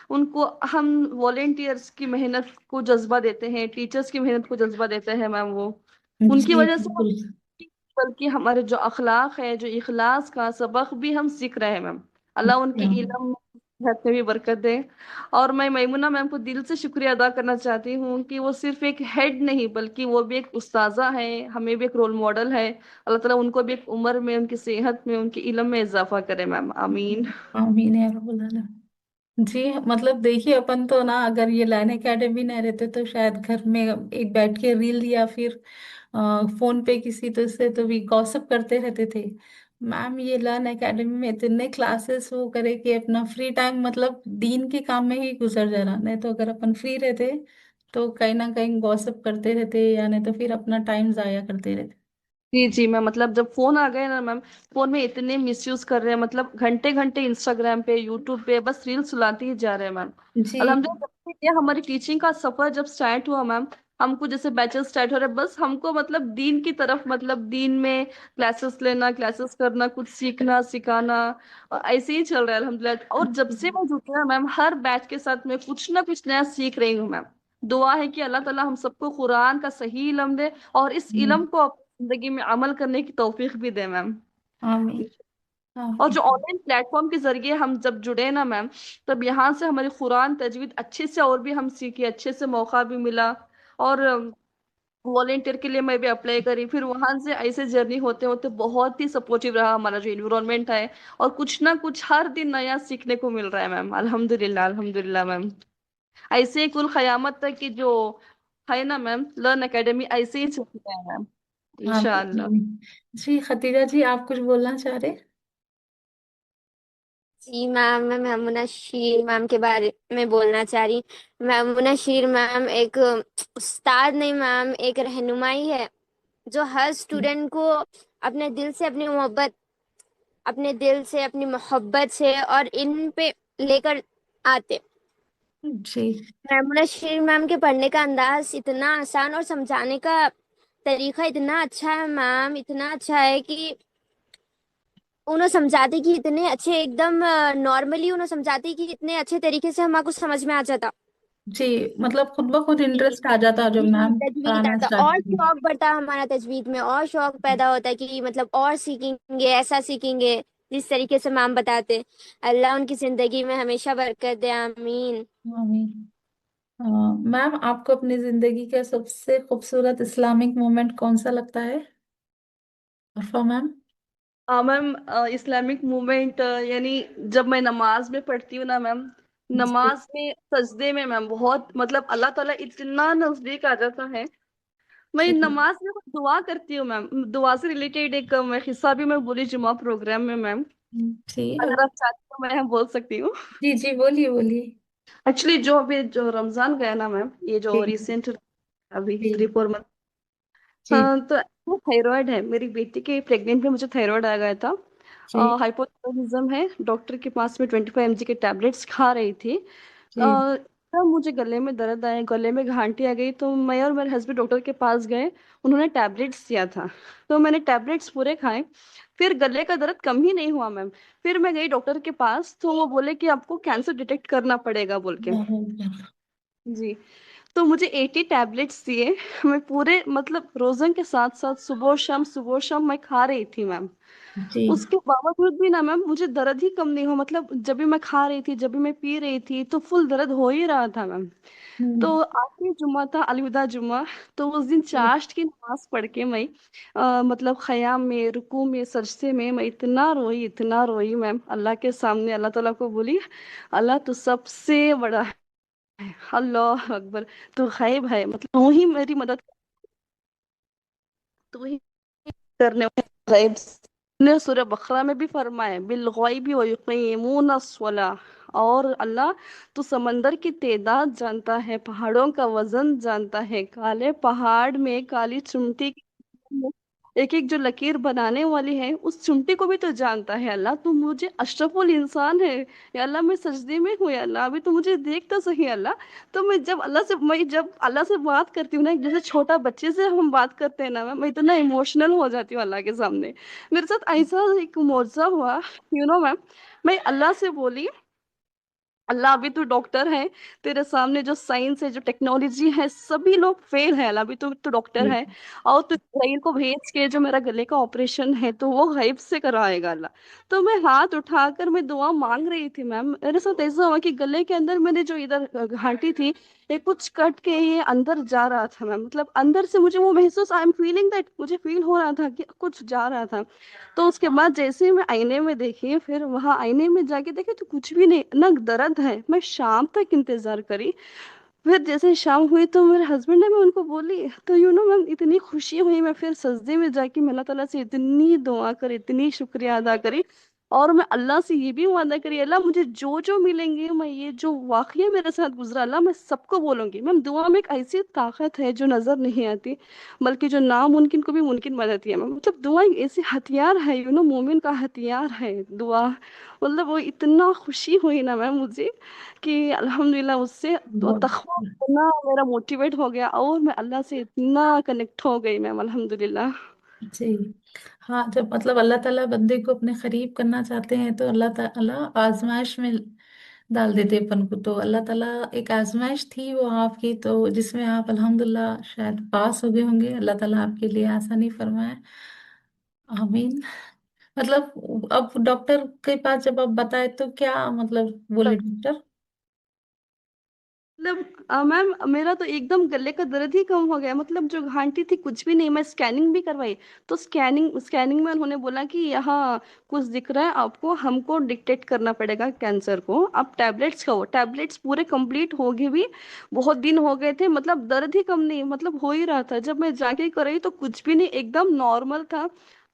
उनको हम वॉलेंटियर्स की मेहनत को जज्बा देते हैं, टीचर्स की मेहनत को जज्बा देते हैं मैम वो। उनकी जी वजह से बिल्कुल। बल्कि हमारे जो अखलाक है, जो इखलास का सबक भी हम सीख रहे हैं मैम। अल्लाह उनकी हाँ, इल्म में, सेहत में भी बरकत दे। और मैं मैमुना मैम को दिल से शुक्रिया अदा करना चाहती हूँ कि वो सिर्फ एक हेड नहीं, बल्कि वो भी एक उस्ताजा है, हमें भी एक रोल मॉडल है। अल्लाह ताला उनको भी एक उम्र में, उनकी सेहत में, उनकी इल्म में इजाफा करे मैम, आमीन। आमीन या रब्बल आलमीन। जी, मतलब देखिए, अपन तो ना अगर ये लाइन एकेडमी नहीं रहते तो शायद घर में एक बैठ के रील या फिर फोन पे किसी तो से तो भी गॉसिप करते रहते थे। मैम ये लर्न एकेडमी में इतने क्लासेस वो करे कि अपना फ्री टाइम मतलब दीन के काम में ही गुजर जा रहा, नहीं तो अगर अपन फ्री रहते तो कहीं ना कहीं गॉसिप करते रहते, या नहीं तो फिर अपना टाइम जाया करते रहते। जी जी मैम, मतलब जब फोन आ गए ना मैम, फोन में इतने मिसयूज कर रहे हैं, मतलब घंटे घंटे इंस्टाग्राम पे, यूट्यूब पे बस रील सुलाते ही जा रहे हैं मैम। जी। अल्हम्दुलिल्लाह, जब से ये हमारी टीचिंग का सफर जब स्टार्ट हुआ मैम, हमको जैसे बैचेस स्टार्ट हो रहे हैं, बस हमको मतलब दीन की तरफ, मतलब दीन में क्लासेस लेना, क्लासेस करना, कुछ सीखना सिखाना, और ऐसे ही चल रहा है अल्हम्दुलिल्लाह। और जब से मैं जुटी हूँ मैम, हर बैच के साथ मैं कुछ ना कुछ नया सीख रही हूँ मैम। दुआ है कि अल्लाह ताला हम सबको कुरान का सही इल्म दे, और इस इल्म को अपनी जिंदगी में अमल करने की तौफीक भी दे मैम। आमीन। और जो आमीन। ऑनलाइन प्लेटफॉर्म के जरिए हम जब जुड़े ना मैम, तब यहाँ से हमारी कुरान तजवीद अच्छे से और भी हम सीखे, अच्छे से मौका भी मिला। और वॉलेंटियर के लिए मैं भी अप्लाई करी, फिर वहां से ऐसे जर्नी होते होते बहुत ही सपोर्टिव रहा हमारा जो इन्विरोनमेंट है। और कुछ ना कुछ हर दिन नया सीखने को मिल रहा है मैम, अल्हम्दुलिल्लाह अल्हम्दुलिल्लाह मैम। ऐसे ही कुल क़यामत तक की जो है ना मैम, लर्न एकेडमी ऐसे ही चलती है मैम, आमीन। इंशाअल्लाह। आमीन। जी, खतीजा जी, आप कुछ बोलना चाह रहे? जी मैम, मैं मैमुना शीर मैम के बारे में बोलना चाह रही। मैमुना शीर मैम एक उस्ताद नहीं मैम, एक रहनुमाई है, जो हर स्टूडेंट को अपने दिल से अपनी मोहब्बत, अपने दिल से अपनी मोहब्बत से और इन पे लेकर आते। जी। मैमुना शीर मैम के पढ़ने का अंदाज इतना आसान और समझाने का तरीका इतना अच्छा है मैम, इतना अच्छा है कि उन्हें समझाते कि इतने अच्छे, एकदम नॉर्मली उन्हें समझाते कि इतने अच्छे तरीके से हमारे समझ में आ जाता। जी, मतलब खुद ब खुद जी इंटरेस्ट आ जाता जब जी, मैम तजवीद पढ़ाना आता स्टार्ट और की। शौक बढ़ता हमारा तजवीद में, और शौक पैदा होता है कि मतलब और सीखेंगे, ऐसा सीखेंगे जिस तरीके से मैम बताते। अल्लाह उनकी जिंदगी में हमेशा बरकत दे, आमीन। आमीन। मैम, आपको अपनी जिंदगी का सबसे खूबसूरत इस्लामिक मोमेंट कौन सा लगता है? अरफा मैम। मैम इस्लामिक मूवमेंट यानी जब मैं नमाज में पढ़ती हूँ ना मैम, जी नमाज में सजदे में मैम बहुत मतलब अल्लाह ताला इतना नजदीक आ जाता है। मैं जी नमाज में कुछ दुआ करती हूँ मैम, दुआ से रिलेटेड एक मैं किस्सा भी मैं बोली जुमा प्रोग्राम में मैम, जी अगर आप चाहती तो मैं बोल सकती हूँ। जी जी बोलिए बोलिए। एक्चुअली जो अभी जो रमजान गया ना मैम, ये जो जी रिसेंट अभी जी 3-4 मंथ, जी हाँ तो वो थायराइड है मेरी बेटी के, प्रेग्नेंट में मुझे थायराइड आ गया था। जी हाइपोथायरायडिज्म है, डॉक्टर के पास में 25 mg के टैबलेट्स खा रही थी। जी तब मुझे गले में दर्द आया, गले में घांटी आ गई, तो मैं और मेरे हस्बैंड डॉक्टर के पास गए। उन्होंने टैबलेट्स दिया था, तो मैंने टैबलेट्स पूरे खाए। फिर गले का दर्द कम ही नहीं हुआ मैम। फिर मैं गई डॉक्टर के पास, तो वो बोले कि आपको कैंसर डिटेक्ट करना पड़ेगा बोल के। बराबर। जी। तो मुझे 80 टैबलेट्स दिए। मैं पूरे मतलब रोजन के साथ साथ सुबह शाम मैं खा रही थी मैम। जी उसके बावजूद भी ना मैम मुझे दर्द ही कम नहीं हुआ, मतलब जब भी मैं खा रही थी, जब भी मैं पी रही थी, तो फुल दर्द हो ही रहा था मैम। हम्म, तो आखिरी जुम्मा था, अलविदा जुम्मा। तो उस दिन जी चाश्त की नमाज पढ़ के मैं मतलब ख़याम में, रुकू में, सजदे में मैं इतना रोई मैम, अल्लाह के सामने अल्लाह ताला को बोली, अल्लाह तू सबसे बड़ा है, अल्लाह अकबर, तू गैब है, मतलब तू ही मेरी मदद, तू ही करने वाला गैब। ने सूरह बकरा में भी फरमाया बिल गैबि व युकीमून अस्सलाह, और अल्लाह तू समंदर की तादाद जानता है, पहाड़ों का वजन जानता है, काले पहाड़ में काली चुमटी एक एक जो लकीर बनाने वाली है उस चुमटी को भी तो जानता है। अल्लाह तू मुझे अशरफुल इंसान है, या अल्लाह मैं सजदे में हूँ, या अल्लाह अभी तो मुझे देख तो सही अल्लाह। तो मैं जब अल्लाह से बात करती हूँ ना, जैसे छोटा बच्चे से हम बात करते हैं ना, मैं इतना इमोशनल हो जाती हूँ अल्लाह के सामने। मेरे साथ ऐसा एक मुआवजा हुआ, मैम। मैं अल्लाह से बोली, अल्लाह अभी तू डॉक्टर है, तेरे सामने जो साइंस है, जो टेक्नोलॉजी है, सभी लोग फेल है, अल्लाह अभी तू डॉक्टर जी है। और तू इसराइल को भेज के जो मेरा गले का ऑपरेशन है तो वो गायब से कराएगा अल्लाह। तो मैं हाथ उठाकर मैं दुआ मांग रही थी मैम। मेरे साथ ऐसा हुआ कि गले के अंदर मैंने जो इधर घाटी थी, ये कुछ कट के ये अंदर जा रहा था मैम, मतलब अंदर से मुझे वो महसूस, आई एम फीलिंग दैट, मुझे फील हो रहा था कि कुछ जा रहा था। तो उसके बाद जैसे ही मैं आईने में देखी, फिर वहां आईने में जाके देखे तो कुछ भी नहीं, ना दर्द है। मैं शाम तक इंतजार करी। फिर जैसे शाम हुई तो मेरे हस्बैंड ने, मैं उनको बोली, तो मैम इतनी खुशी हुई, मैं फिर सजदे में जाके मैं अल्लाह ताला से इतनी दुआ करी, इतनी शुक्रिया अदा करी। और मैं अल्लाह से ये भी वादा करी, अल्लाह मुझे जो जो मिलेंगे, मैं ये जो वाकया मेरे साथ गुजरा अल्लाह मैं सबको बोलूंगी। मैम दुआ में एक ऐसी ताकत है जो नजर नहीं आती, बल्कि जो नामुमकिन को भी मुमकिन बनाती है मैम। मतलब दुआ एक ऐसी हथियार है, मोमिन का हथियार है दुआ। मतलब वो इतना खुशी हुई ना मैम मुझे कि अल्हम्दुलिल्लाह, उससे तो बहुत तकवा इतना मेरा मोटिवेट हो गया, और मैं अल्लाह से इतना कनेक्ट हो गई मैम, अल्हम्दुलिल्लाह। जी। हाँ जब मतलब अल्लाह ताला बंदे को अपने करीब करना चाहते हैं तो अल्लाह ताला आजमाइश में डाल देते अपन को। तो अल्लाह ताला एक आजमाइश थी वो आपकी, तो जिसमें आप अल्हम्दुलिल्लाह शायद पास हो गए होंगे। अल्लाह ताला आपके लिए आसानी फरमाए, आमीन। मतलब अब डॉक्टर के पास जब आप बताए तो क्या मतलब बोले डॉक्टर? मतलब मैम मेरा तो एकदम गले का दर्द ही कम हो गया, मतलब जो घाटी थी कुछ भी नहीं। मैं स्कैनिंग भी करवाई, तो स्कैनिंग में उन्होंने बोला कि यहाँ कुछ दिख रहा है आपको, हमको डिटेक्ट करना पड़ेगा कैंसर को, आप टैबलेट्स खाओ। टैबलेट्स पूरे कंप्लीट हो गए भी, बहुत दिन हो गए थे, मतलब दर्द ही कम नहीं, मतलब हो ही रहा था। जब मैं जाके कराई तो कुछ भी नहीं, एकदम नॉर्मल था।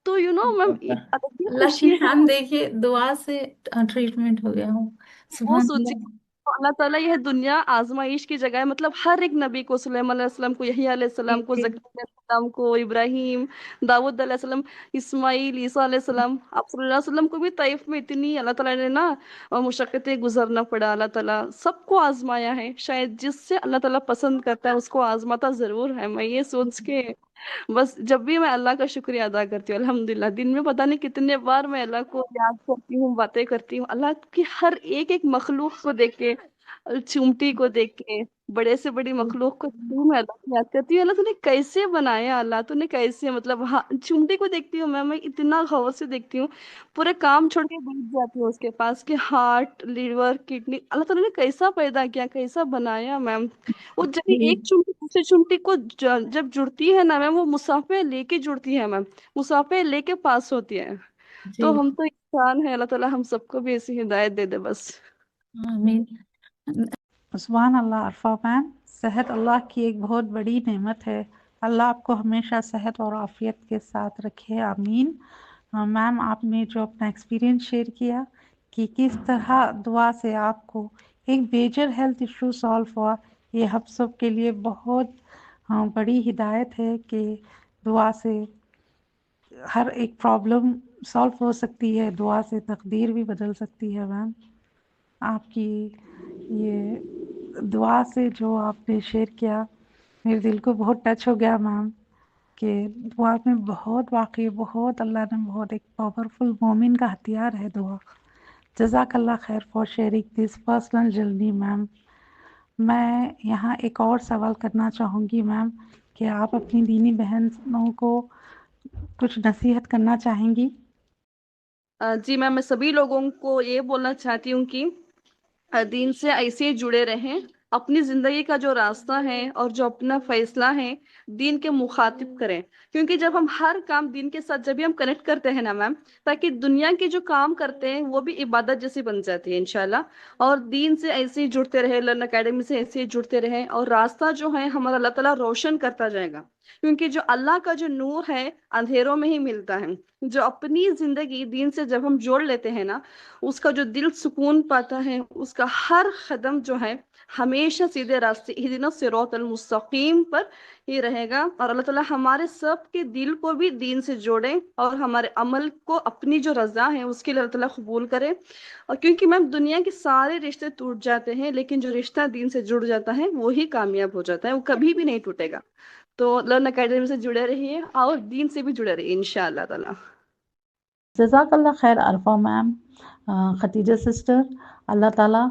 तो मैम एक अलग ही अल्लाह की खुशी है। निशान देखिए, दुआ से ट्रीटमेंट हो गया हूँ। वो सुभान सोचिए, अल्लाह। अल्लाह ताला यह दुनिया आजमाइश की जगह है, मतलब हर एक नबी को, सुलेमान अलैहिस्सलाम को, यही जी अलैहिस्सलाम को, जी जकरिया अलैहिस्सलाम को, इब्राहिम, दाऊद अलैहिस्सलाम, इस्माइल, ईसा अलैहिस्सलाम, आप सल्लल्लाहु अलैहि वसल्लम को भी ताइफ में इतनी अल्लाह ताला ने ना मुशक्कतें गुजरना पड़ा। अल्लाह ताला सबको आजमाया है, शायद जिससे अल्लाह ताला पसंद करता है उसको आजमाता जरूर है। मैं ये सोच के बस जब भी मैं अल्लाह का शुक्रिया अदा करती हूँ, अल्हम्दुलिल्लाह, दिन में पता नहीं कितने बार मैं अल्लाह को याद करती हूँ, बातें करती हूँ, अल्लाह की हर एक एक मखलूक को देख के, चुमटी को देख के, बड़े से बड़ी मखलूक को देख के मैं अल्लाह को याद करती हूँ। अल्लाह तूने कैसे बनाया, अल्लाह तूने कैसे, मतलब हाँ, चुमटी को देखती हूँ मैं इतना गौर से देखती हूँ, पूरे काम छोड़ के बैठ जाती हूँ उसके पास कि हार्ट, लीवर, किडनी, अल्लाह ताला ने कैसा पैदा किया, कैसा बनाया मैम। वो जब भी एक जी चुंटी दूसरी चुंटी को जब जुड़ती है ना मैम, वो मुसाफे लेके जुड़ती है मैम, मुसाफे लेके पास होती है। तो जी। हम तो इंसान है, अल्लाह ताला हम सबको भी ऐसी हिदायत दे दे बस। आमीन। सुभान अल्लाह। अरफा मैम, सेहत अल्लाह की एक बहुत बड़ी नेमत है। अल्लाह आपको हमेशा सेहत और आफियत के साथ रखे, आमीन। मैम, आपने जो अपना एक्सपीरियंस शेयर किया कि किस तरह दुआ से आपको एक मेजर हेल्थ इशू सॉल्व हुआ, ये हम सब के लिए बहुत बड़ी हिदायत है कि दुआ से हर एक प्रॉब्लम सॉल्व हो सकती है, दुआ से तकदीर भी बदल सकती है। मैम, आपकी ये दुआ से जो आपने शेयर किया मेरे दिल को बहुत टच हो गया मैम, कि दुआ में बहुत, वाकई बहुत अल्लाह ने बहुत एक पावरफुल मोमिन का हथियार है दुआ। जज़ाकल्लाह खैर for sharing this personal journey ma'am. मैं यहाँ एक और सवाल करना चाहूँगी मैम, कि आप अपनी दीनी बहनों को कुछ नसीहत करना चाहेंगी? जी मैम, मैं सभी लोगों को ये बोलना चाहती हूँ कि दीन से ऐसे ही जुड़े रहें। अपनी जिंदगी का जो रास्ता है और जो अपना फैसला है दीन के मुखातिब करें, क्योंकि जब हम हर काम दीन के साथ जब भी हम कनेक्ट करते हैं ना मैम, ताकि दुनिया के जो काम करते हैं वो भी इबादत जैसी बन जाती है इंशाल्लाह। और दीन से ऐसे ही जुड़ते रहे, लर्न अकेडमी से ऐसे ही जुड़ते रहे, और रास्ता जो है हमारा अल्लाह ताला रोशन करता जाएगा। क्योंकि जो अल्लाह का जो नूर है अंधेरों में ही मिलता है। जो अपनी जिंदगी दीन से जब हम जोड़ लेते हैं ना, उसका जो दिल सुकून पाता है, उसका हर कदम जो है हमेशा सीधे रास्ते इहदिना सिरातल मुस्तकीम पर ही रहेगा। और अल्लाह ताला हमारे सब के दिल को भी दीन से जोड़े और हमारे अमल को अपनी जो रजा है उसके लिए अल्लाह ताला कबूल करे। और क्योंकि मैम दुनिया के सारे रिश्ते टूट जाते हैं, लेकिन जो रिश्ता दीन से जुड़ जाता है वो ही कामयाब हो जाता है, वो कभी भी नहीं टूटेगा। तो लर्न अकेडमी से जुड़े रहिए और दीन से भी जुड़े रहिए इंशाअल्लाह ताला। जज़ाकल्लाह खैर अरफा मैम। खतीजा सिस्टर, अल्लाह ताला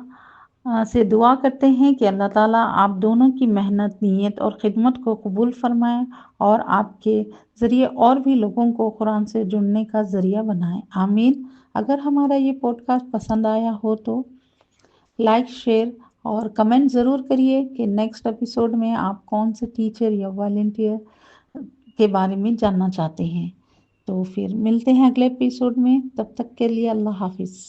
से दुआ करते हैं कि अल्लाह ताला आप दोनों की मेहनत, नीयत और खिदमत को कबूल फरमाएं और आपके ज़रिए और भी लोगों को कुरान से जुड़ने का ज़रिया बनाएं, आमीन। अगर हमारा ये पॉडकास्ट पसंद आया हो तो लाइक, शेयर और कमेंट ज़रूर करिए कि नेक्स्ट एपिसोड में आप कौन से टीचर या वॉलंटियर के बारे में जानना चाहते हैं। तो फिर मिलते हैं अगले एपिसोड में, तब तक के लिए अल्लाह हाफिज़।